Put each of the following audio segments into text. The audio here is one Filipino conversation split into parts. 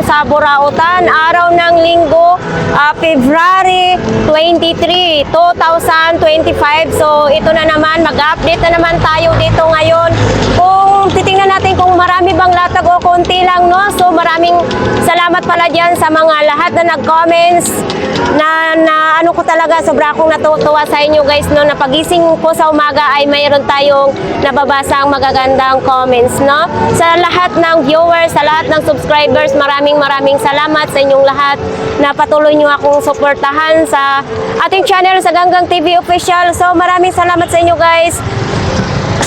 sa Burautan. Araw ng Linggo, February 23, 2025. So ito na naman, mag-update na naman tayo dito ngayon. Kung titingnan natin kung marami bang latag o konti lang, no? So maraming salamat pala dyan sa mga lahat na nag-comments na ano ko talaga, sobra akong natutuwa sa inyo guys, no? Na pagising ko sa umaga ay mayroon tayong nababasang magagandang comments, no? Sa lahat ng viewers, sa lahat ng subscribers, maraming salamat sa inyong lahat na patuloy nyo akong suportahan sa ating channel sa Ganggang TV Official. So maraming salamat sa inyo guys.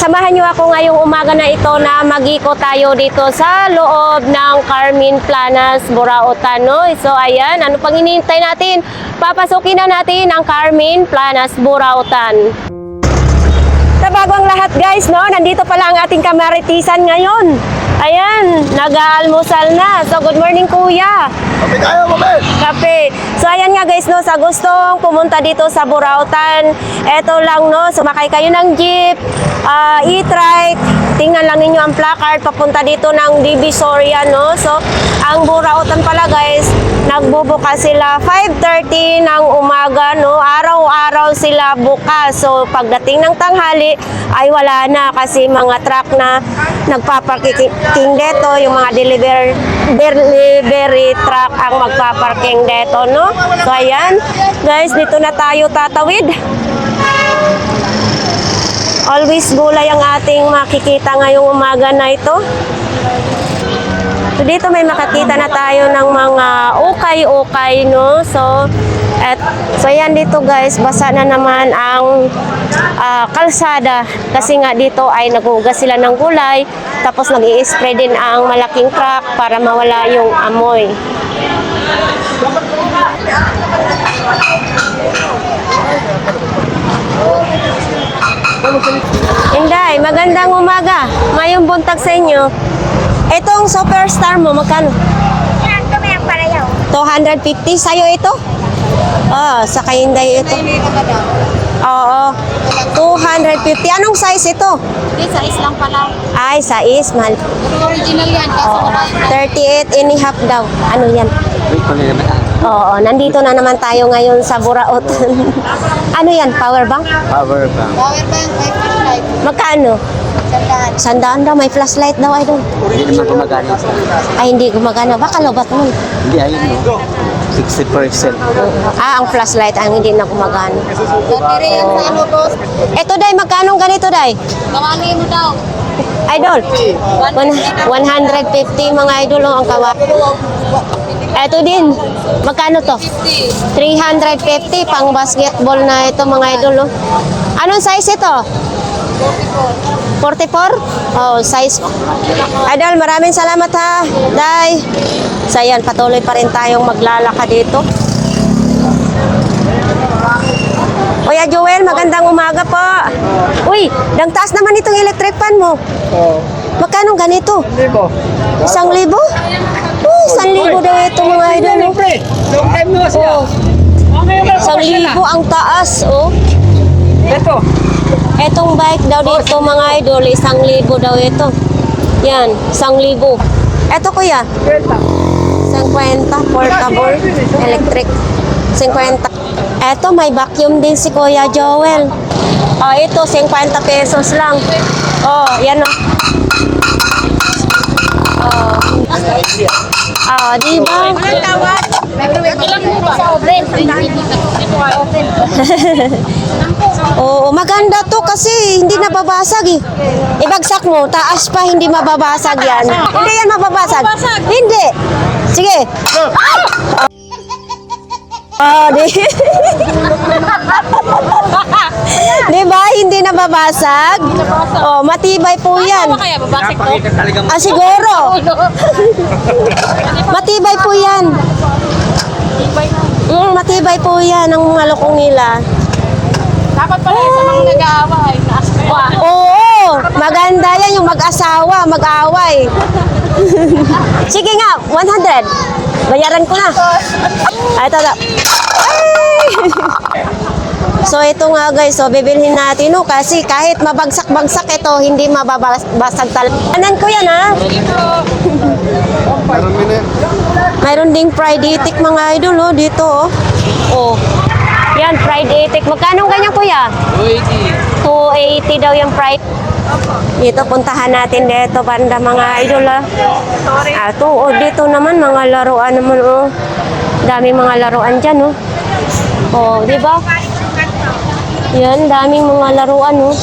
Samahan nyo ako ngayong umaga na ito na mag-ikot tayo dito sa loob ng Carmen Planas, Burautan, no? So ayan, ano pang hinihintay natin? Papasukin na natin ang Carmen Planas, Burautan. Sa bago ang lahat guys, no? Nandito pala ang ating kamaritisan ngayon. Ayan, nag-aalmusal na. So good morning kuya. Kape tayo, kape! Kape. So ayan nga guys, no, sa gustong pumunta dito sa Burautan, eto lang, no, sumakay kayo ng jeep, e-trike, tingnan lang ninyo ang placard papunta dito ng Divisoria, no. So ang Burautan pala guys, nagbubukas sila 5:30 ng umaga, no, araw-araw sila bukas. So pagdating ng tanghali ay wala na kasi mga truck na nagpaparking dito, yung mga delivery truck ang magpaparking dito, no? So ayan guys, dito na tayo tatawid. Always gulay ang ating makikita ngayong umaga na ito. So dito may makakita na tayo ng mga ukay-ukay, no? So ayan dito guys, basa na naman ang kalsada kasi nga dito ay naghugas sila ng gulay, tapos nag-i-spray din ang malaking truck para mawala yung amoy. Inday, magandang umaga. Mayong buntag sa inyo. Itong superstar mo, magkano? Yan, kumayang parayaw. 250 sa'yo ito? Oh, sa kay Inday ito. Oo. 250. Anong size ito? Sa islang pala. Ay, size, mahal. Pero original yan. Kaso Oo. 38 and a half daw. Ano yan? Oo, nandito na naman tayo ngayon sa Burautan. Ano yan? Power bank? Power bank. power bank, may flashlight. Magkano? Sandaan. Sandaan daw, may flashlight daw, idol. Hindi naman gumagana. Ay, hindi gumagana. Baka lobat mo. Hindi, ayun mo. 60%. Ah, ang flashlight ang hindi na gumagana. Battery yan sa ano, boss. Ito, Day, magkano ganito, Day? Kawali mo daw. Idol, 150 mga idol, oh, ang kawa. Ito din, magkano to? 350, pang basketball na ito mga idol, oh. Anong size ito? 44? Oh, size. Idol, maraming salamat ha, Day. So ayan, patuloy pa rin tayong maglalakad dito. Kuya Joel, magandang umaga po. Uy, dang taas naman itong electric fan mo. Magkano ganito? 1,000? 1,000? Uy, 1,000 daw ito mga idol. Long time no siya. Oh, 1,000 ang taas, oh. Ito. Etong bike daw dito mga idol, 1,000 daw ito. Yan, 1,000. Eto kuya, 50, portable, electric, 50. Eto, may vacuum din si Kuya Joel. Oh, ito, 50 pesos lang. Oh, yan oh. Oh, di ba? Walang tawad. Ilang mo ba? Sa oven. Oo, maganda to kasi hindi nababasag eh. Ibagsak mo, taas pa, hindi mababasag yan. Hindi yan mababasag. Hindi. Sige. Di. Di ba? Hindi nababasag? Oh, matibay po yan. Kaya babasik to? Ah, siguro. Matibay po yan. Matibay po yan ang mga lokong nila. Dapat pala sa mga nag-aaway. Oo, maganda yan yung mag-asawa, mag-away. Sige nga, 100. Bayaran ko na. Ay, ito. So ito nga guys, so bibilhin natin no kasi kahit mabagsak-bagsak ito, hindi mababasag talaga. Anan ko yan ha? Mayroon ding fried itik mga idol, oh, dito, oh. Oh. Yan, fried itik. Magkano ganyan, kuya? 280 daw yung fried. Dito, puntahan natin dito, banda mga idol, ah. Oh, dito naman, mga laruan naman, oh. Daming mga laruan dyan, oh. Oh, di ba? Yan, daming mga laruan, oh.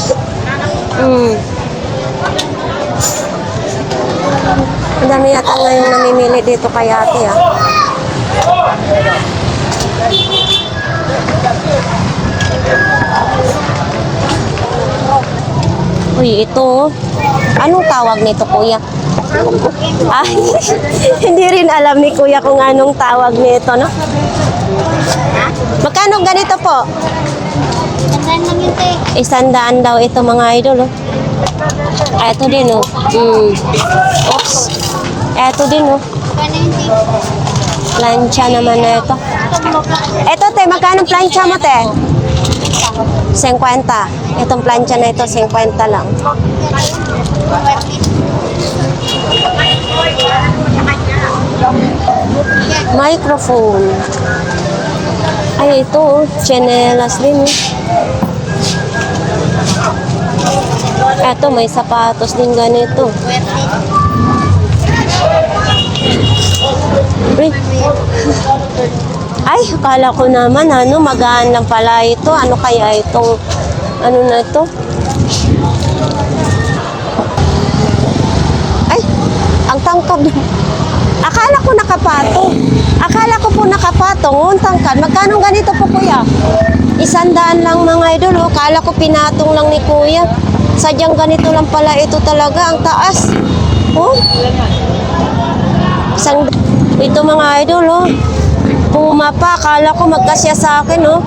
Ang dami yata ngayong namimili dito kay ate, ah. Uy, ito. Anong tawag nito, kuya? Ay, hindi rin alam ni kuya kung anong tawag nito, no? Magkano ganito po? Saan lang yun, te? 100 daw ito mga idol, oh. Ito din, oh. Oops. Ito din, oh. Saan yun, te? Plancha naman na ito. Ito, te, magkano plancha mo, te? 50. Itong plancha na ito, 50 lang. Microphone. Ay, ito, oh. Chinelas din, oh. Eto, may sapatos din ganito. Uy. Ay, akala ko naman, magaan lang pala ito. Ano kaya itong, ano na ito? Ay, ang tangkad. Akala ko nakapatong. Akala ko po nakapatong. Ang tangkad. Magkano ganito po, kuya? 100 lang mga idol. Akala ko pinatong lang ni kuya. Sadyang ganito lang pala ito talaga. Ang taas. Oh. Ito mga idol, oh. Puma pa. Akala ko magkasya sa akin, oh.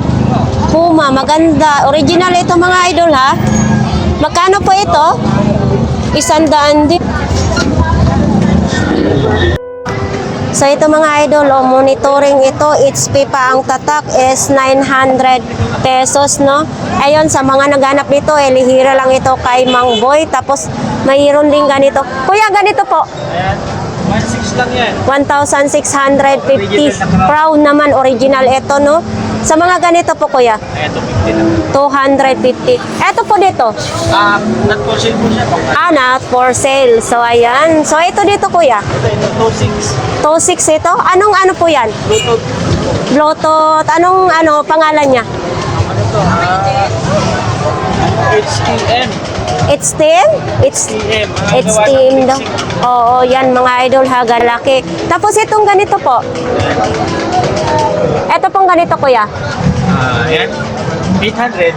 Puma, maganda. Original ito mga idol, ha? Magkano po ito? 100 din. So ito mga idol, oh, monitoring ito, HP pa ang tatak is 900 pesos, no? Ayun, sa mga naghanap nito, lihira lang ito kay Mang Boy. Tapos mayroon din ganito. Kuya, ganito po. Ayan, 1.6 lang yan. 1,650. Proud naman, original ito, no? Sa mga ganito po, kuya. Ito, 50 lang. 250. Ito po dito. Not for sale po siya. Not for sale. So, ayan. So, ito dito, kuya. Ito, 2.6. 2.6 ito. Anong ano po yan? Bluetooth. Bluetooth. Anong pangalan niya? Ano to? HTM. It's team? It's team daw. Oo, yan mga idol ha, galaki. Tapos itong ganito po. Ito pong ganito, kuya. Ayan. 800.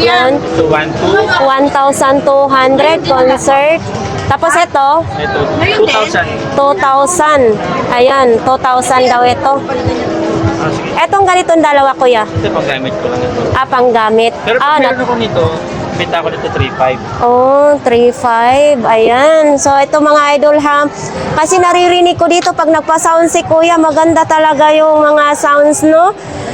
Yan. 1,200 concert. Tapos ito, Ito, 2,000. 2,000. Ayan, 2,000 daw ito. Sige. Etong ganitong dalawa, kuya. Ito, pang-gamit ko lang ito. Panggamit. Pero pag meron ako nito, bita ko nito 3.5. Oh, 3.5. Ayan. So, ito mga idol ha. Kasi naririnig ko dito pag nagpa-sound si kuya, maganda talaga yung mga sounds, no?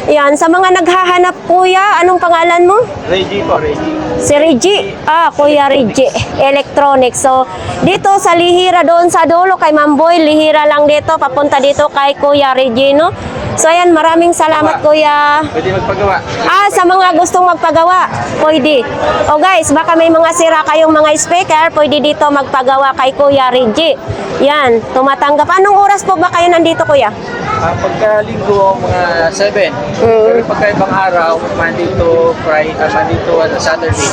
Yan. Sa mga naghahanap, kuya, anong pangalan mo? Reggie po, Reggie. Si Reggie. Kuya Reggie. Electronics. So, dito sa Lihira, doon sa dulo kay Mamboy, Lihira lang dito. Papunta dito kay Kuya Reggie, no? So, ayan, maraming salamat, kuya. Pwede magpagawa. Sa mga gustong magpagawa, pwede. O guys, baka may mga sira kayong mga speaker, pwede dito magpagawa kay Kuya Reggie. Yan, tumatanggap. Anong oras po ba kayo nandito, kuya? Pagka-linggo, mga 7. Pero pagka ibang araw, Monday to Friday, Monday to Saturday,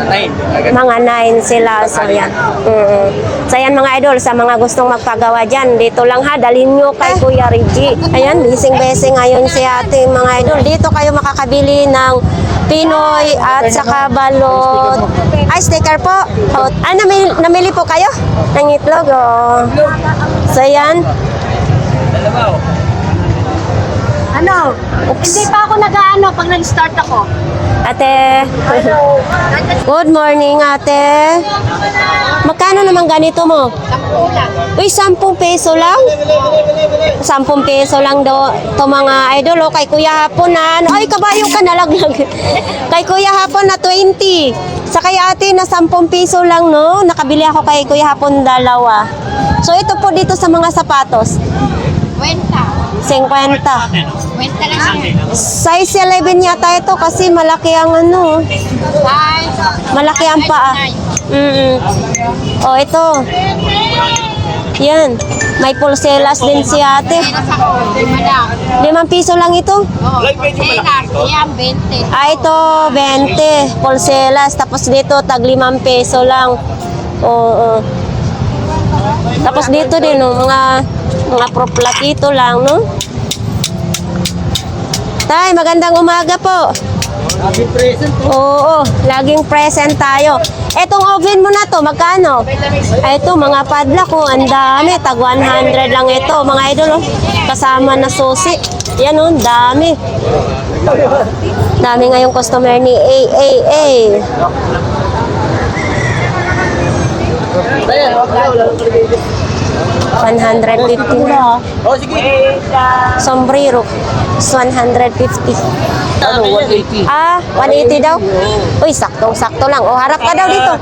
9. Mga 9 sila. So, yan. So, yan mga idol, sa mga gustong magpagawa dyan, dito lang ha, dalhin nyo kay Kuya Reggie. Ayan, bising-besing ngayon si ate mga idol. Dito kayo makakabili ng Pinoy at saka balot. Ay, sticker po. Namili po kayo ng itlog. Oh. So, yan. Ano? Hindi pa ako nag-ano pag nag-start ako. Ate. Good morning, ate. Magkano naman ganito mo? Uy, 10 peso lang? 10 peso lang daw to mga idol. Kay Kuya Hapon na, ay kabayo ka nalaglag. Kay Kuya Hapon na 20. Sa kay ate na 10 peso lang, no? Nakabili ako kay Kuya Hapon dalawa. So ito po dito sa mga sapatos. Kwenta. 50. Kwenta lang siya. Size 11 yata ito kasi malaki ang ano. Ay. Malaki ang paa. Oh, ito. Yan. May pulselas din si ate. Peras ako. 5 lang. 5 piso lang ito. Oo. Peras. Yan, 20. Ah, ito, 20. Pulselas. Tapos dito, tag 5 peso lang. Oo. Tapos dito din, no, mga proplatito lang, no? Tay, magandang umaga po. Happy present po. Oo, laging present tayo. Etong oven mo na to, magkano? Ay, ito, mga padlock ko, ang dami. Tag 100 lang ito, mga idol. Oh. Kasama na susi. Yan oh, dami. Dami ngayong customer ni AAA. Ayan, wala. 150 na. Oh, sige. Sombrero, 150. Ano, 180. Ah, 180 daw? Uy, saktong-sakto lang. O, harap ka daw dito.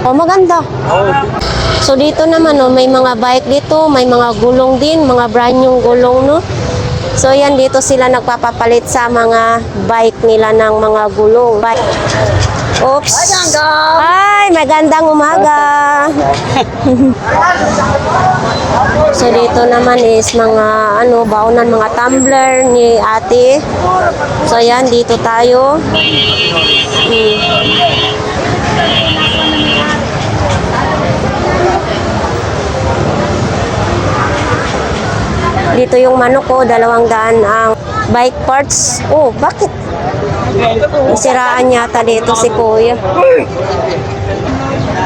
O, maganda. So, dito naman, oh, may mga bike dito, may mga gulong din, mga brand new gulong, no? So, yan, dito sila nagpapapalit sa mga bike nila ng mga gulong. Bike. Oops. Ay, magandang umaga. So, dito naman is mga, baonan, mga tumbler ni ate. So, yan, dito tayo. Dito yung manok ko, 200 ang bike parts. Oh, bakit? Siraan yata dito si kuya.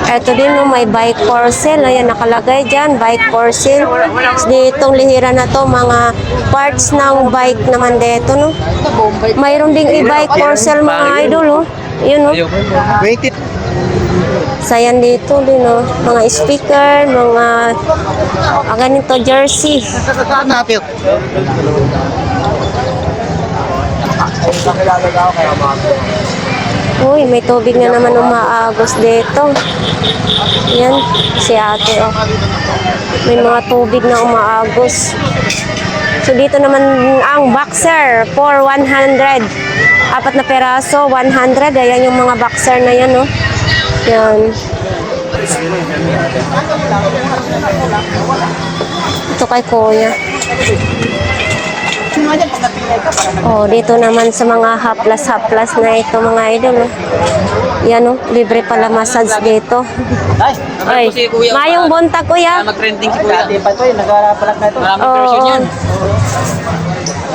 Ito din, no, may bike for sale. Ayan, nakalagay dyan, bike for sale. Ditong lihira na to, mga parts ng bike naman dito, no. Mayroon ding e-bike for sale, mga idol, oh. Yun, no. 20. Sayan dito din, no. Mga speaker, mga ganito, jersey. Natin. Uy, may tubig na naman umaagos dito. Yan, si ate, oh. May mga tubig na umaagos. So, dito naman ang boxer for 100. 4 na peraso, 100. Ayan yung mga boxer na yan, oh. Yan. Ito kay kuya. Oh, dito naman sa mga haplas-haplas na ito, mga idol. Oh. Yan, oh, libre pala massage dito. Ay, mayong buntag, kuya. Mag-trending si Kuya. Pa ito, nag-aapalag na ito. Maraming Oo. version yan.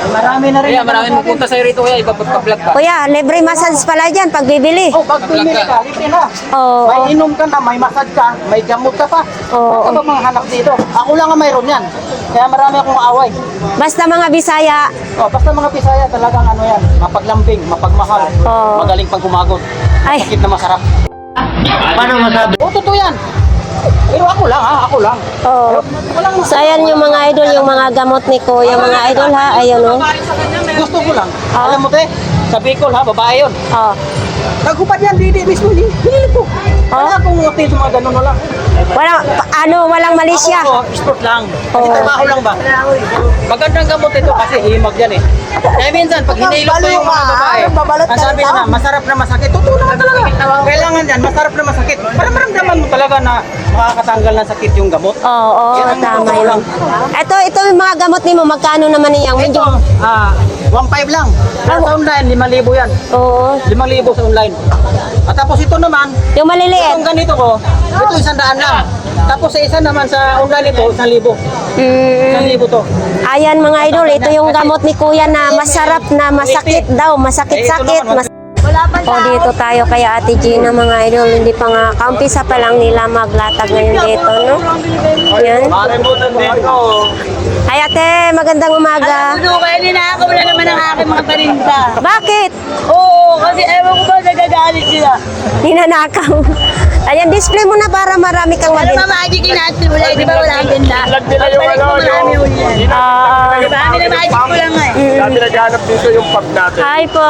Marami na rin. Kaya maraming magpunta sa'yo rito, Kuya. Ipapag-vlog ka. Kuya, libre massage pala dyan pag bibili. Oh, pag pumili ka, libre na. Oo. May inom ka na, may massage ka, may gamot ka pa. Oo. Ano ba mga hanap dito? Ako lang ang mayroon yan. Kaya marami akong away. Basta mga Bisaya. Oh, basta mga Bisaya talagang ano yan, mapaglambing, mapagmahal, Oo. magaling pag kumagot. Ay. Sakit na masarap. Paano masabi? Oo, totoo yan. Pero ako lang ha, ako lang. Oh. Walang So, ayan yung mga idol, yung mga gamot ni Kuya, mga idol, ha? Ayun, oh. gusto ko lang. Alam mo te, sa Bicol ha, babae yun. Oh. Nagupad yan, didi mismo, binili ko. Wala akong hotel sa mga ganun, wala. Walang Malaysia. Ako, sport lang. Kasi Oo. trabaho lang ba? Magandang gamot ito kasi himag yan eh. Kaya minsan, pag hinilot ko yung mga babae, ang sabi na, masarap na masakit. Totoo naman talaga. Kailangan yan, masarap na masakit. Para maramdaman mo talaga na makakatanggal ng sakit yung gamot. Oo, Yan ang tama totoo yun. lang. Ito yung mga gamot ni mo, magkano naman niyang? Ito, 1.5 lang. Pero sa online, 5,000 yan. Oo. 5,000 sa online. At tapos ito naman, Yung maliliit. itong ganito ko, ito 100 lang. Tapos sa isa naman sa online ito, 1,000. 1,000 to. Ayan mga idol, ito yung gamot ni Kuya na masarap na masakit daw, masakit-sakit. O dito tayo kay Ate Gina mga idol. Hindi pa nga, kaumpisa pa lang nila maglatag ngayon dito, no? Yan. Ay ate, magandang umaga. Ano kayo ninakaw wala naman ang aking mga parinta. Bakit? Oo, kasi ewan ko ba nagagalit sila. Ninanakaw. Ayan, display mo na para marami kang Ano mabili. mamagiging natin wala, di ba wala ang ganda? Pagbalik mo marami uli yan. Marami na magic ko lang nga eh. Dati naghanap dito yung pub natin. Hi po.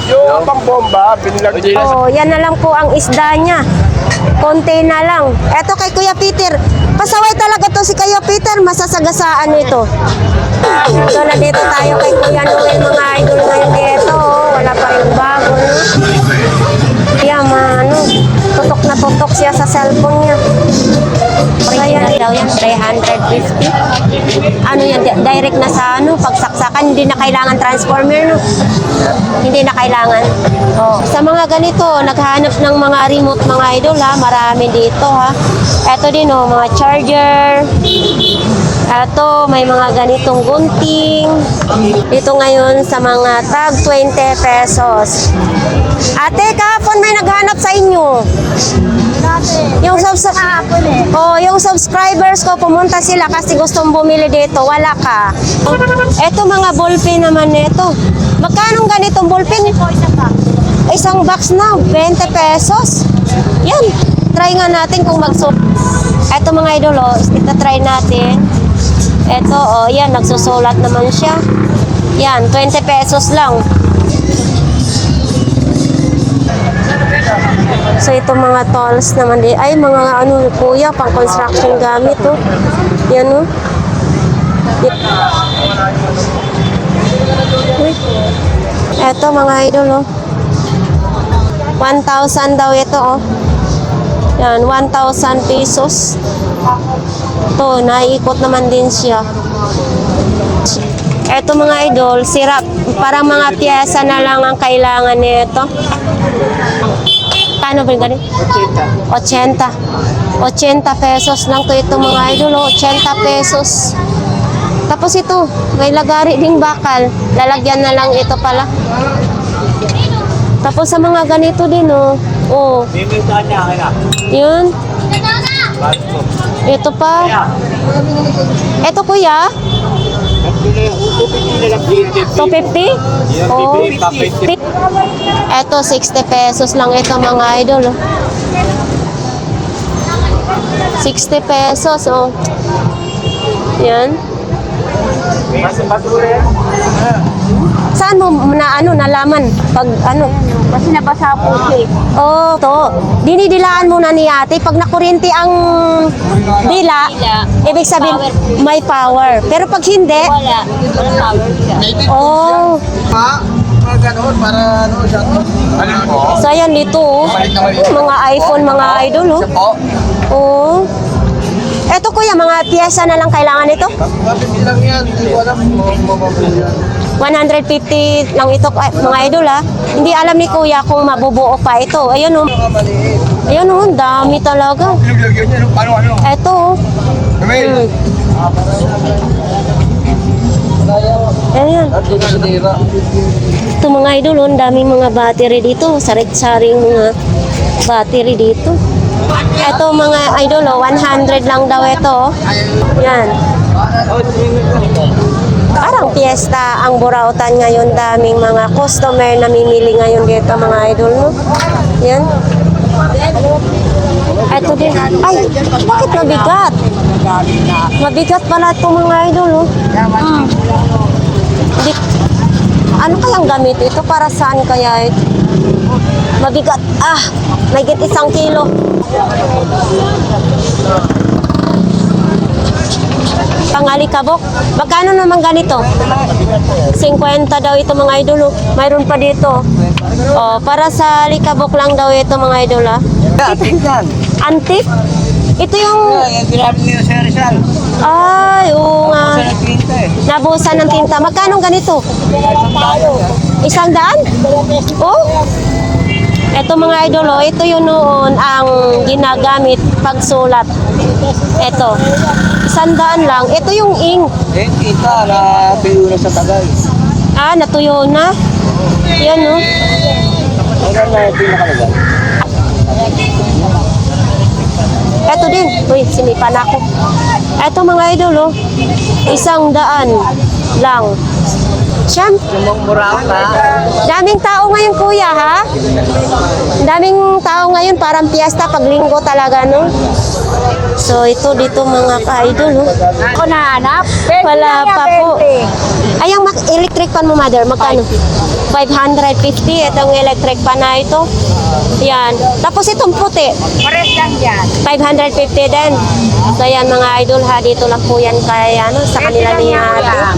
Yung pang-bomba, binilag nila. Oh, yan na lang po ang isda niya. Konti na lang. Eto kay Kuya Peter. Pasaway talaga to si Kuya Peter. Masasagasaan ito. So, nandito tayo kay Kuya Noel. Mga idol ngayon dito. Wala pa rin bago, no? Yan, ano, tutok na tutok siya sa cellphone niya. Original daw yan, 350. Ano yan, direct na sa ano, pagsaksakan, hindi na kailangan transformer, no? Hindi na kailangan. Oh, sa mga ganito, naghanap ng mga remote mga idol, ha? Marami dito, ha? Eto din, oh, mga charger. Eto, may mga ganitong gunting. Dito ngayon sa mga tag 20 pesos. Ate, kahapon may naghanap sa inyo. Yung yung subscribers ko pumunta sila kasi gustong bumili dito, wala ka. Eto mga ballpen naman nito. Magkano ganitong ballpen? Isang box na, 20 pesos. Yan, try nga natin kung Eto mga idol, oh, ita-try natin. Eto, oh, yan, nagsusulat naman siya. Yan, 20 pesos lang. So ito mga tools naman di ay mga ano kuya pang construction gamit oh. Yan oh. Ito mga idol oh. 1,000 daw ito oh. Yan 1,000 pesos. To naiikot naman din siya. Ito mga idol, sirap. Parang mga piyesa na lang ang kailangan nito. Kano ba ganit? 80. 80 pesos lang to ito mga idol. 80 pesos. Tapos ito, may lagari ding bakal. Lalagyan na lang ito pala. Tapos sa mga ganito din oh. Oh. Yun. Ito pa. Ito kuya. 250? Oh, 50. Eto, 60 pesos lang ito mga idol. Oh. 60 pesos, oh. Yan. Saan mo na ano nalaman pag ano? Kasi nabasa po siya eh. Oh, to. Dinidilaan muna ni ate. Pag nakuryente ang dila, ibig sabihin may power. Pero pag hindi, Wala. Wala power siya. oh. Mga gano'n, para ano siya. Ano po? So ayan dito, oh. Mga iPhone, mga idol, oh. Po? Oh. Eto kuya, mga piyesa na lang kailangan ito? Mabibili lang yan. Hindi ko alam kung mabibili yan. 150 lang ito, mga idol, ha? Hindi alam ni kuya kung mabubuo pa ito. Ayun, oh. Maliit. Ayun, oh. Dami talaga. Lagyan niya, ano? Eto, oh. Kamil! Ayan. At doon sa tira. Ito mga idol, oh, ang daming mga battery dito. Saring-saring mga battery dito. Ito mga idol, oh, 100 lang daw ito. Oh. Yan. Parang piyesta ang Burautan ngayon. Daming mga customer na mimili ngayon dito mga idol. No? Yan. Ito din. Ay, bakit mabigat? Mabigat pala ito mga idol. Oh. Di, ano kayang gamit ito? Para saan kaya ito? Mabigat. Ah, may 1 kilo. Pangalikabok. Magkano naman ganito? 50 daw ito mga idol. Oh. Mayroon pa dito. Oh, para sa likabok lang daw ito mga idol. Ah. Antique? Ito yung... Yung ginamit niyo sa Rizal. Ay, oo nga. Sa tinta eh. Nabusan ng tinta. Magkano ganito? 100? Oh? Ito mga idol, oh, ito yun noon ang ginagamit pagsulat. Ito. 100 lang. Ito yung ink. Eh, tinta na tuyo na sa Tagay. Ah, natuyo na. Yan, no? Eto din. Uy, sinipa na ako. Eto mga idol, oh. 100 lang. Siyam. Daming tao ngayon, kuya, ha? Daming tao ngayon, parang piyesta pag linggo talaga, no? So, ito dito mga ka-idol, oh. Ako nahanap. Wala pa po. Ay, ang electric pan mo, mother, magkano? 550. Itong electric pan na ito. Yan. Tapos itong puti. Pares lang yan. 550 din. So, yan mga idol, ha. Dito lang po yan kay, ano, sa kanila ni ate.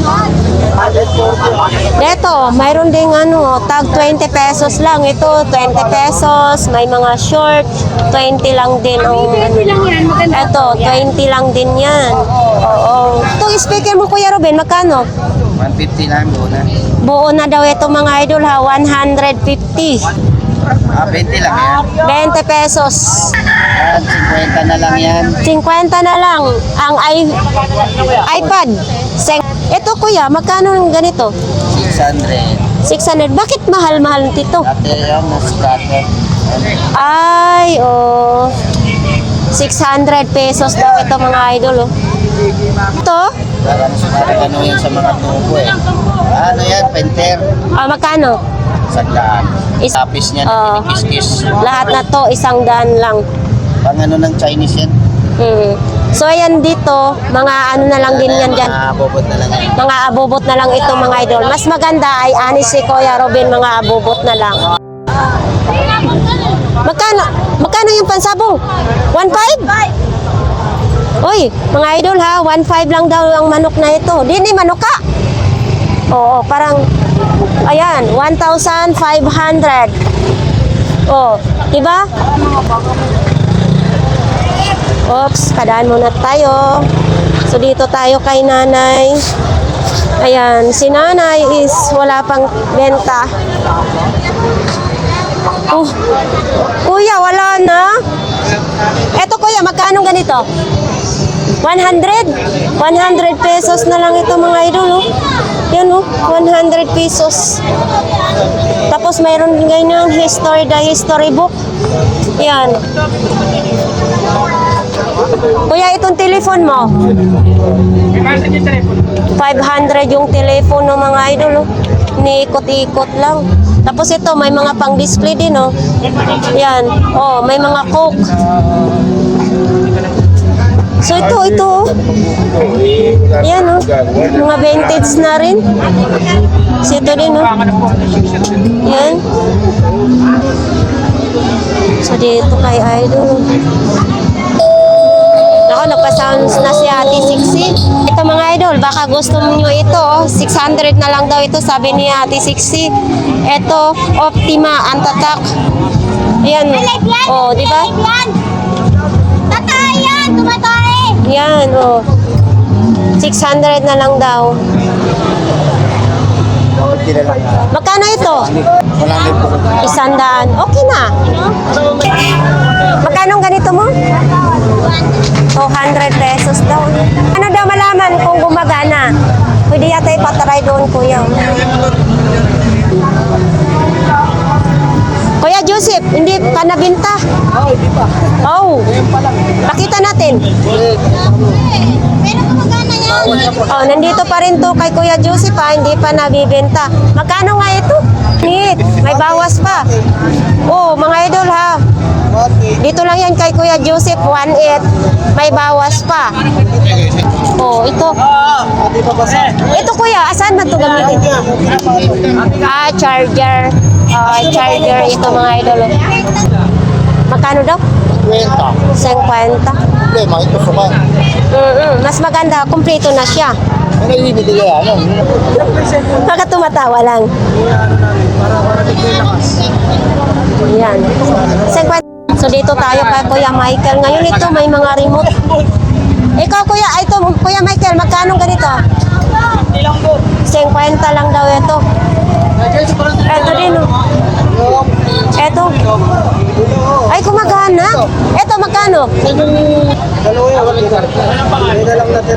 Dito, mayroon ding ano, tag 20 pesos lang. Ito, 20 pesos. May mga short, 20 lang din. Oh. Ito, 20 lang din yan. Oo. Itong speaker mo, Kuya Ruben, magkano? 150 lang muna. Buo na daw ito mga idol, ha. 150. 20 lang yan. 20 pesos. 50 na lang yan. 50 na lang ang iPad. Ito kuya, magkano ang ganito? 600. 600. Bakit mahal-mahal nito? Dati yan, na-scatter. Ay, oh. 600 pesos daw ito mga idol, oh. Ito? Parang ano yan sa mga tubo eh. Ano yan, penter. Ah, magkano? Sandaan. Tapis niya Oo. na kinikis-kis. Lahat na to, 100 lang. Pang ano ng Chinese yan. So, ayan dito, mga ano na lang din yan dyan. Mga bobot na lang yan. Mga abubot na lang ito mga idol. Mas maganda ay ani si Kuya Robin, mga abubot na lang. Magkano yung pansabong? 1.5? Uy, mga idol ha, 1.5 lang daw ang manok na ito. Di ni manok ka? Oo, parang, ayan, 1,500. Oh, diba? Oops, padaan muna tayo. So, dito tayo kay nanay. Ayan, si nanay is wala pang benta. Oh, kuya, wala na. Eto kuya, magkano ganito? 100? 100 pesos na lang ito mga idol, oh. Yan, oh, 100 pesos. Tapos mayroon din ganyan, the history book. Yan. Kuya, itong telephone mo? 500 yung telephone ng mga idol, oh. Niikot-ikot lang. Tapos ito, may mga pang-display din, oh. Yan. Oh, may mga Coke. So ito. Oh. Yan, oh. Mga vintage na rin. So ito din, oh. Yan. So dito kay idol. Ako, nagpa-sounds na si Ate Sixi. Ito mga idol, baka gusto nyo ito. 600 na lang daw ito, sabi ni Ate Sixi. Ito, Optima, Antatak. Ayan. Oh, di ba? Tatay yan! Tumatay! Yan, oh. 600 na lang daw. Magkano ito? 100. Okay na. Magkano ganito mo? 200 pesos daw. Ano daw malaman kung gumagana? Pwede yata ipatry doon, kuya. Kuya Joseph, hindi pa nabinta. Oh, pakita natin. Pero kumagana yan. Oh, nandito pa rin to kay Kuya Joseph, hindi pa nabibenta. Magkano nga ito? Neat, may bawas pa. Oh, mga idol ha. Dito lang yan kay Kuya Joseph, 1.8. May bawas pa. Oh, ito. Ito kuya, asan man ito gamitin? Ah, charger. Charger ito mga idol. Magkano daw? 50. Problema, ito suma. Mas maganda, kumpleto na siya. Ano yung ibigay ano? Baka tumatawa lang. Yan. 50. So dito tayo kay Kuya Michael. Ngayon ito may mga remote. Ikaw kuya, ito Kuya Michael, magkano ganito? 50 lang daw ito. Ito din, oh. Ito. Ay, kumagana. Ito, magkano?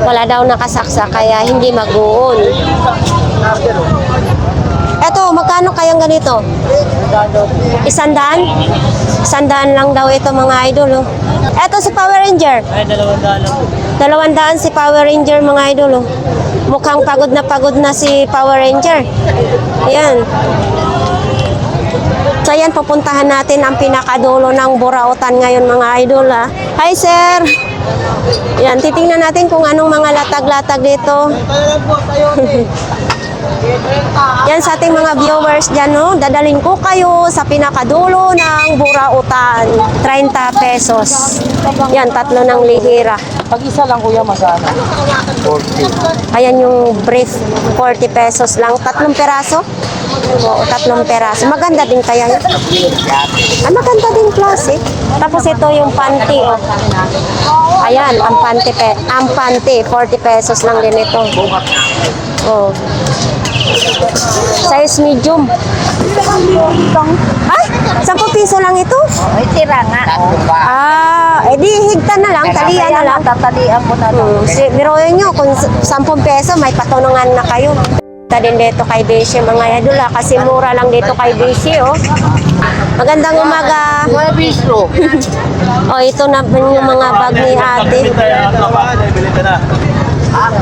Wala daw nakasaksa, kaya hindi mag-uon. Ito, magkano kayang ganito? Isandaan? Isandaan lang daw ito mga idol. Oh. Eto si Power Ranger. Ay, 200 lang. 200 si Power Ranger mga idol. Oh. Mukhang pagod na si Power Ranger. Ayan. So ayan, pupuntahan natin ang pinakadulo ng Burautan ngayon mga idol. Ah. Hi sir! Yan, titingnan natin kung anong mga latag-latag dito. Yan sa ating mga viewers dyan, no? Dadalhin ko kayo sa pinakadulo ng Burautan. 30 pesos. Yan, 3 ng lihira. Pag isa lang kuya, masana. 40. Ayan yung brief, 40 pesos lang. 3 peraso? Oo, 3 peraso. Maganda din kaya yun. Ah, maganda din klase. Tapos ito yung panty, oh. Ayan, ang panty, 40 pesos lang din ito. Oh. Size medium. Ay, 10 piso lang ito? Ay, tira nga. Ah, edi higta na lang, talian na lang. Tatalian ko na lang. Biruin nyo, kung 10 peso, may patunungan na kayo. Punta din dito kay Beshi, mga idol, kasi mura lang dito kay Beshi, oh. Magandang umaga. Wala bistro. Oh, ito na yung mga bag ni ate.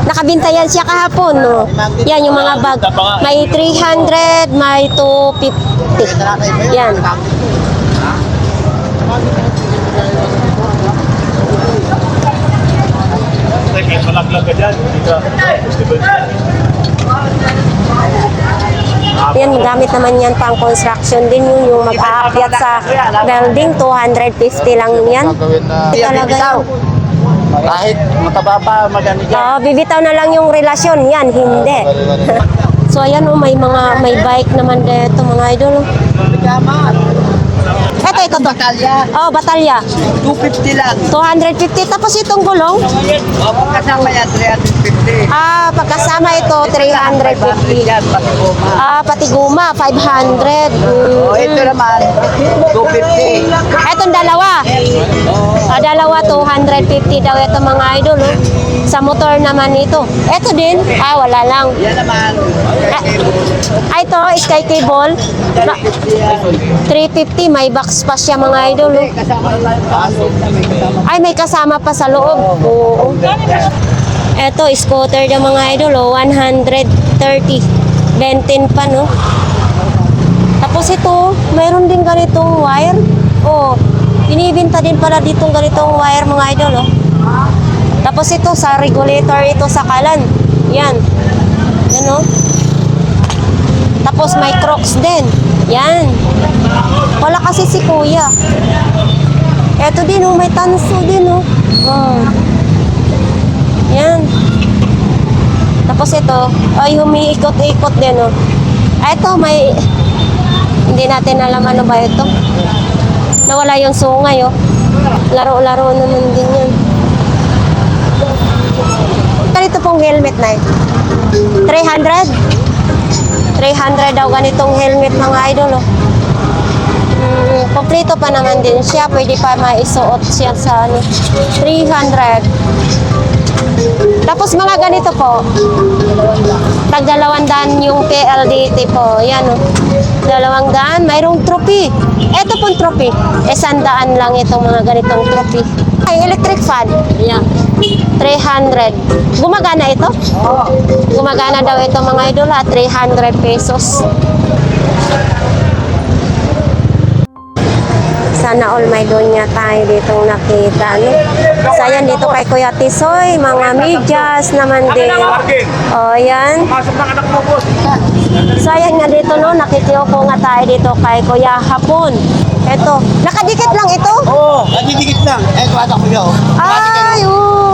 Nakabinta yan siya kahapon, no? Yan, yung mga bag. May 300, may 250. Yan. Malaglag ka dyan. Yan, gamit naman yan pang construction din yung mag-aakyat sa building, 250 lang yan. Talaga yan. Kahit mataba pa, maganda dyan. Oo, bibitaw na lang yung relasyon, yan, hindi. So ayan, oh, may bike naman dito mga idol. Ito. Batalya, Oh, batalya. 250 lang. 250, tapos itong gulong. O, kasama yan, 350. Ah, pagkasama ito, 350. Yan, pati goma. Ah, pati guma, 500. O, ito naman, 250. Etong dalawa. Ah, dalawa, 250 daw ito mga idol. Oh. Sa motor naman ito. Ito din. Ah, wala lang. Yan naman, Ah, ito, sky cable. 350, may box pa siya mga idol. Oh. kasama na tayo paso. Ay, may kasama pa sa loob. Oo. Ito, scooter ng mga idol, oh, 130. Bentin pa, no? Tapos ito, mayroon din ganitong wire. Oh, binibinta din pala ditong ganitong wire mga idol, oh. Tapos ito, sa regulator ito sa kalan. Yan. Yan, oh. Tapos may Crocs din. Yan. Wala kasi si kuya. Eto din, oh, may tanso din, oh. Oh. Yan. Tapos ito, ay humiikot-ikot din, oh. Eto, may, hindi natin alam ano ba ito. Nawala yung sungay, oh. Laro-laro naman din yan. Ganito pong helmet na ito. 300? 300 daw ganitong helmet mga idol, oh. Kompleto pa naman din siya. Pwede pa maisuot siya sa ano, 300. Tapos mga ganito po, tag 200 yung PLDT po. Yan, oh. 200. Mayroong trophy. Ito pong trophy. 100 lang itong mga ganitong trophy. Ay, electric fan. Yan. 300. Gumagana ito? Oo. Gumagana daw ito mga idol, ha. 300 pesos. Sana all may donya tayo ditong nakita, no? Sayan dito kay Kuya Tisoy, mga medyas naman din. O, yan. Pasok ng anak mo, boss. Sayan nga dito, no? Nakikiupo nga tayo dito kay Kuya Hapon. Ito. Nakadikit lang ito? Oo, nagdidikit lang. Eh, tuwata ko yun. Ay, oo.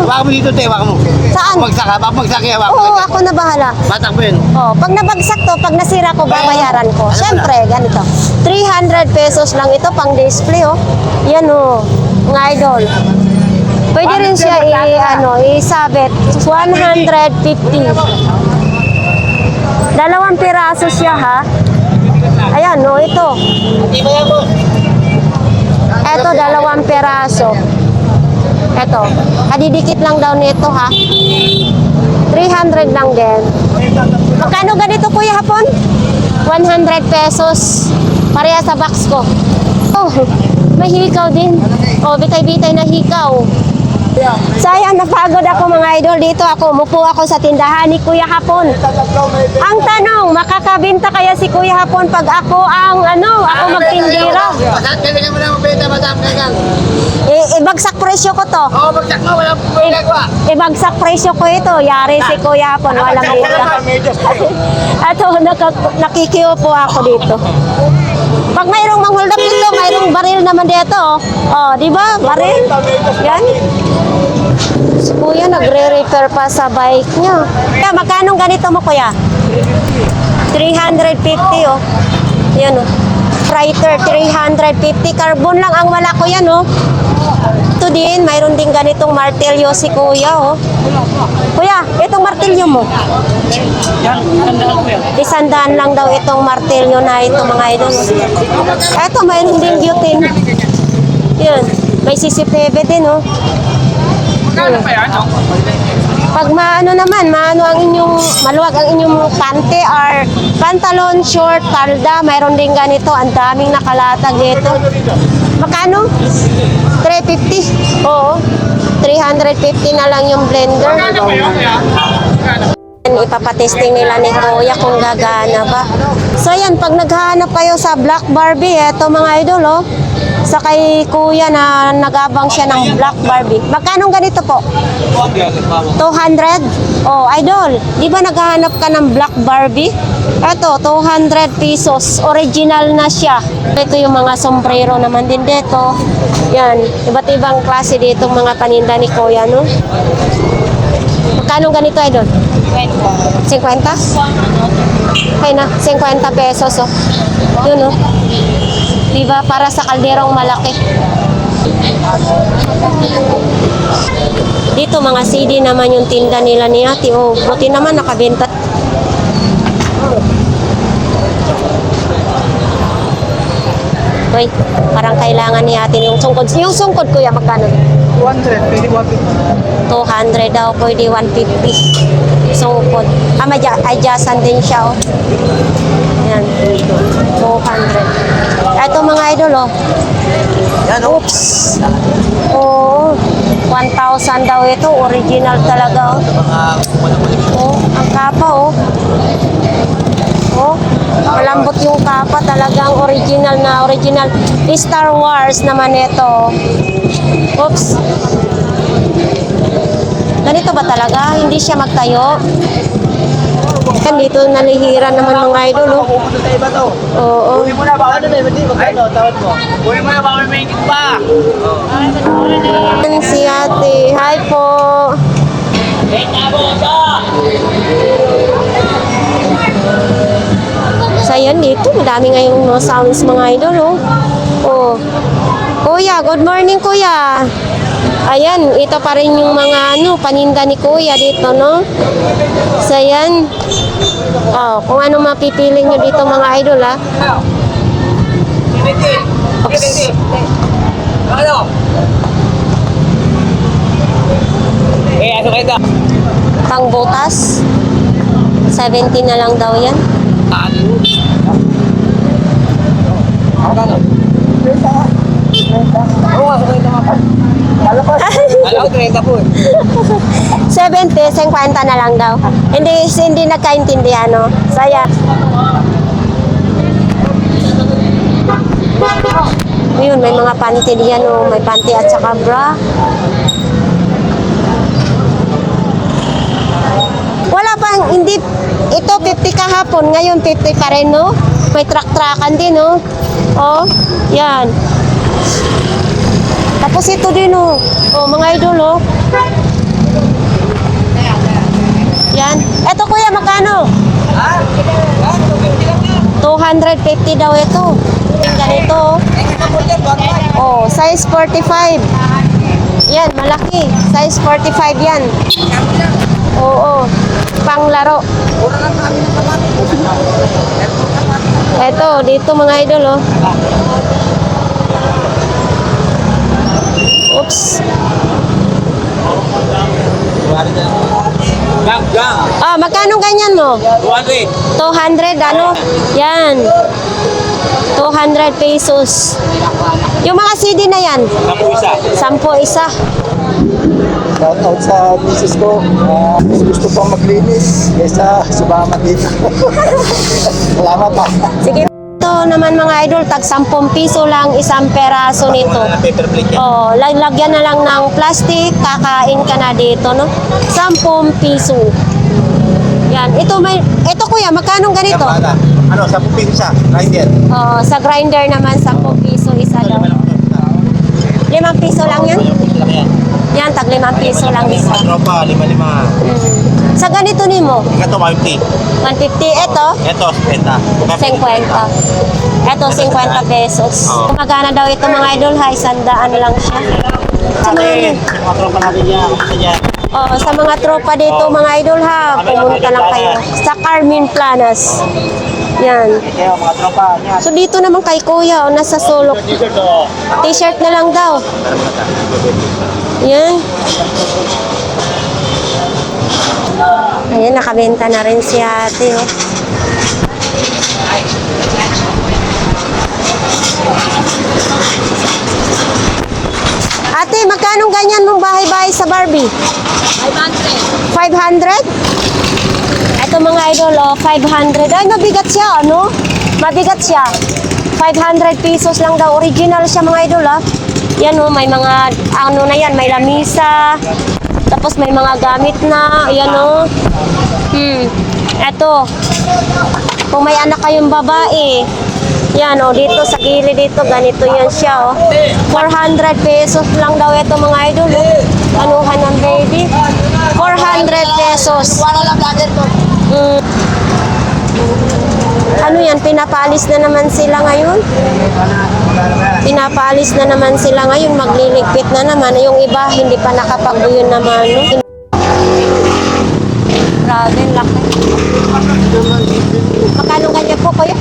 Waka mo dito, te, waka mo. Saan? Pagsaka, pagsaka, waka mo. Oo, ako na bahala. Batak mo yun. Oh, pag nabagsak to, pag nasira ko, babayaran ko. Siyempre, ganito. 300 pesos lang ito pang display, oh. Yan, oh. Mga idol. Pwede rin siya isabit. 150. Dalawang piraso siya, ha? Ayan, oh, ito. Di ba yan, boss? Ito, 2 piraso. Ito. Kadidikit lang daw nito, ha? 300 lang din. Magkano ganito, Kuya Hapon? 100 pesos. Pareha sa box ko. Oh, may hikaw din. Oh, bitay-bitay na hikaw. Sayang, napagod ako mga idol. Dito ako, mupo ako sa tindahan ni Kuya Hapon. Ang tanong, makakabenta kaya si Kuya Hapon pag ako ang ako magtindira? Ibagsak presyo ko to. Oo, bagsak mo, walang ginagawa. Ibagsak presyo ko ito. Yari si Kuya Hapon, walang benta. Ato, nakikiupo ako dito. Pag mayroong manghold up dito, mayroong baril naman dito. Oh, di ba? Baril. Yan. Si Kuya nagre-repair pa sa bike niya. Kaya magkano ganito mo, Kuya? 350 oh. Yan oh. Freighter 350. Carbon lang ang wala ko yan oh. Ito din, mayroon din ganitong martilyo si Kuya oh. Kuya, itong martilyo mo. $100 lang daw itong martilyo na ito mga idol. Ito, mayroon din butane. Yan, may CCTV din oh. Pag maano ang inyong maluwag ang inyong pante or pantalon, short, palda, mayroon din ganito. Ang daming nakalatag dito. Makano? 350. Oo. 350 na lang yung blender. Ipapatesting nila ni Kuya kung gagana ba. So yan, pag naghahanap kayo sa Black Barbie, eto mga idol oh. Sa kay Kuya na nagabang siya ng Black Barbie. Magkano ganito po? 200? Oh, idol, di ba naghahanap ka ng Black Barbie? Eto, 200 pesos. Original na siya. Ito yung mga sombrero naman din dito. Yan, iba't ibang klase dito mga paninda ni Kuya, no? Magkano ganito, idol? 50? Okay na, 50 pesos, oh. Yun, oh. Diba? Para sa kalderong malaki. Dito, mga CD naman yung tinda nila ni ate. Oh, buti naman nakabenta. Wait, parang kailangan ni ate yung sungkod. Yung sungkod, Kuya, magkano? 200, pwede 150. 200 daw, pwede 150. Sungkod. May adjustan din siya, oh. Yan, 200. Ito mga idol, oh. Oops. Oh, 1,000 daw ito. Original talaga, oh. Oh, ang kapa, oh. Oh, malambot yung kapa. Talagang original na original. Star Wars naman ito. Oops. Ganito ba talaga? Hindi siya magtayo. Kan dito nalihiran naman mga idol, oh. Oo. Uwi mo na, baka ano na, hindi magkano, tawad mo. Uwi mo na, baka may mahigit pa. Yan si ate. Hi po. So yan dito, madami ngayong no, sounds mga idol, oh. Oh. Kuya, good morning Kuya. Ayan, ito pa rin yung mga paninda ni Kuya dito, no? So yan. Oh, kung ano mapipili nyo dito mga idol, ha? Oops. Ano? Ano kayo? Pang butas. 70 na lang daw yan. Alam ko, 30 po. 70, 50 na lang daw. Hindi nagkaintindihan, no? Saya. Ayun, may mga panty diyan, no? May panty at saka bra. Wala pang, hindi, ito 50 kahapon, ngayon 50 pa rin, no? May truck-truckan din, no? Oh, yan. Tapos ito din, oh. Oh, mga idol, oh. Yan. Ito, Kuya, magkano? 250 daw ito. Yung ganito, oh. Oh, size 45. Yan, malaki. Size 45 yan. Oo, panglaro. Ito, dito mga idol, oh. Oops. Gang. Ah, magkano ganyan mo? 200. 200, ano? Yan. 200 pesos. Yung mga CD na yan? 10 isa. Shout out sa misis ko. Gusto pang maglinis kaysa sumama dito. Salamat pa. Sige. Ito naman mga idol, tag 10 piso lang isang peraso nito. Paper plate yan. Oh, lagyan na lang ng plastic, kakain ka na dito, no? 10 piso. Yan. Ito kuya, magkano ganito? Ano, sa pupinsa, rider. Oh, sa grinder naman 10 piso isa daw. 5 piso lang yan? Yan, tag 5 piso lang isa. Tropa, 5. Sa ganito ni mo? Ito, 50. 150. Ito? Ito, 50. 50. Ito, 50 pesos. Magkano daw ito mga idol ha? 100 lang siya. Sa mga, Mga tropa natin yan. Kasi yan. sa mga tropa dito mga idol ha, pumunta lang kayo sa Carmen Planas. Yan. Kaya mga tropa niya. So dito naman kay kuya, nasa sulok. T-shirt na lang daw. Yan. Ayan, nakabenta na rin si ate. Oh. Ate, magkano ganyan mong bahay-bahay sa Barbie? 500. 500? Ito mga idol, 500. Ay, mabigat siya, ano? Mabigat siya. 500 pesos lang daw. Original siya mga idol, Yan, may mga, ano na yan, may lamisa. Tapos may mga gamit na, ayan, Eto. Kung may anak kayong babae, yan, dito sa gilid dito, ganito yan siya, 400 pesos lang daw ito mga idol, Anuhan ng baby. 400 pesos. Ano yan, pinapalis na naman sila ngayon? Pinapalis na naman sila ngayon, magliligpit na naman. Yung iba, hindi pa nakapagbuyon naman, no? Grabe, laki. Magkano ganyan po kayo?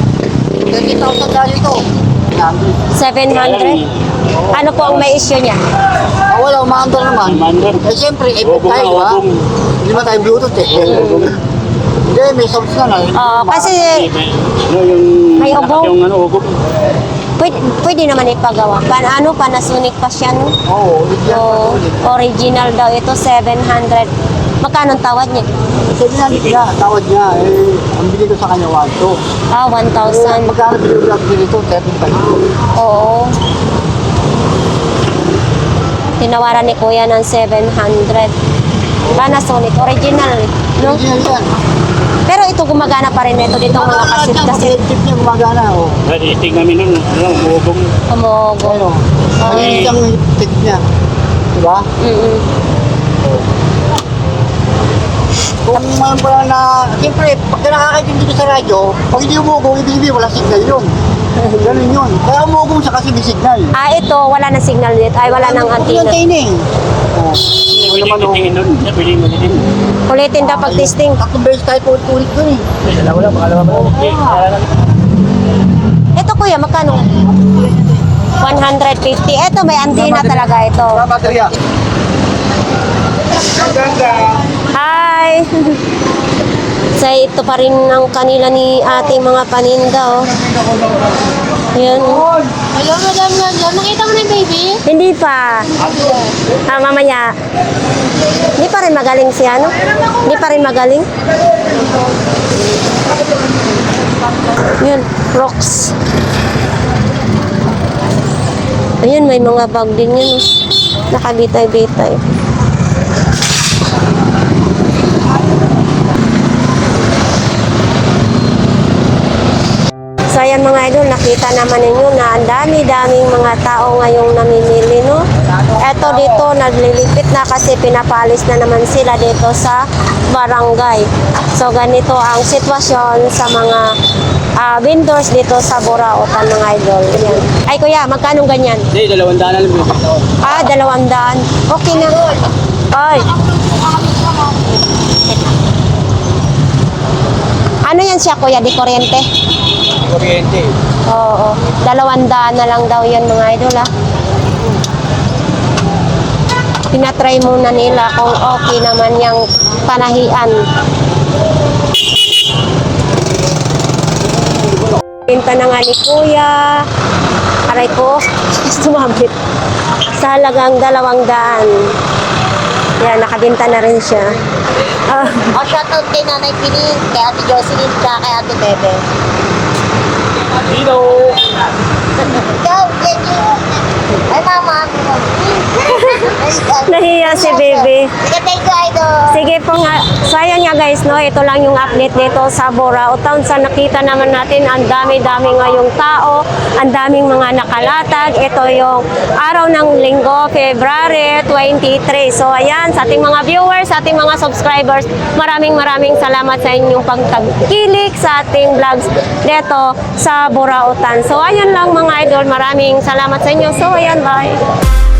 20,000 dali ito. 700? Ano po ang may issue niya? Wala, umaandar naman. Eh, siyempre, tayo, ba? Hindi ba tayo Bluetooth eh? Hindi, may sounds na Kasi may ubog. Pwede naman ipagawa. Panasonic pa siya, no? Oo, Original daw ito, 700. Magkano ang tawad niya? sabi na niya, tawad niya, ang bili ko sa kanya 1,200. 1,000. Magkano bili ko dito? 7,500. Oo. Tinawaran ni Kuya ng 700. Panasonic, original, no? Original yan. Pero ito gumagana pa rin ito dito mga kasit-kasit. Tip niya gumagana, oh. Tingnan namin nun, umubog. Umugo. Ano? Malinis ang tip niya. Diba? Kung mayroon pa lang na, siyempre, pag nakakaintindi dito sa radyo, pag hindi umugong, hindi, wala signal yun. Ganun yun. Kaya umugong siya kasi may signal. Ito, wala na signal dito. Ay, wala nang Yung antenna. training. Pwede tingin nun. Pwede mo din. Ulitin daw pag-testing. 3 beses tayo ulit dun eh. Ito kuya, magkano? 150. Ito, may antenna talaga ito. Baterya. Hi! So, ito pa rin ang kanila ni ating mga paninda, Ayan. Hello, Madam Nando. Nakita mo na yung baby? Hindi pa. Mamaya. Hindi pa rin magaling siya, no? Hindi pa rin magaling. Yun, rocks. Ayun, may mga bag din yun. Nakabitay-bitay. So ayan mga idol, nakita naman ninyo na ang dami-daming mga tao ngayong namimili, no? Eto dito, naglilipit na kasi pinapalis na naman sila dito sa barangay. So ganito ang sitwasyon sa mga vendors dito sa Burautan mga idol. Yan. Ay kuya, magkano ganyan? Hindi, 200 na lang. 200. Okay na. Ay. Ano yan siya kuya, di kuryente? Kuryente. Oo. 200 na lang daw yan mga idol Tinatry muna nila kung okay naman yung panahian. Binta na nga ni Kuya. Aray ko, sumabit. Sa halagang 200. Yan, nakabinta na rin siya. Ah, O, shoutout kay Nanay Pining, kay Ate Jocelyn, kaya kay Ate Bebe. Ikaw, thank you. Ay, mama. nahiya si Bebe. Sige, thank you, idol. Sige po nga. So ayan nga guys, no, ito lang yung update dito sa Borao Town. Sa nakita naman natin, ang dami-dami ngayong tao, ang daming mga nakalatag. Ito yung araw ng linggo, February 23. So ayan, sa ating mga viewers, sa ating mga subscribers, maraming salamat sa inyong pagtangkilik sa ating vlogs dito sa Borao Town. So ayan lang mga idol, maraming salamat sa inyo. So ayan, bye.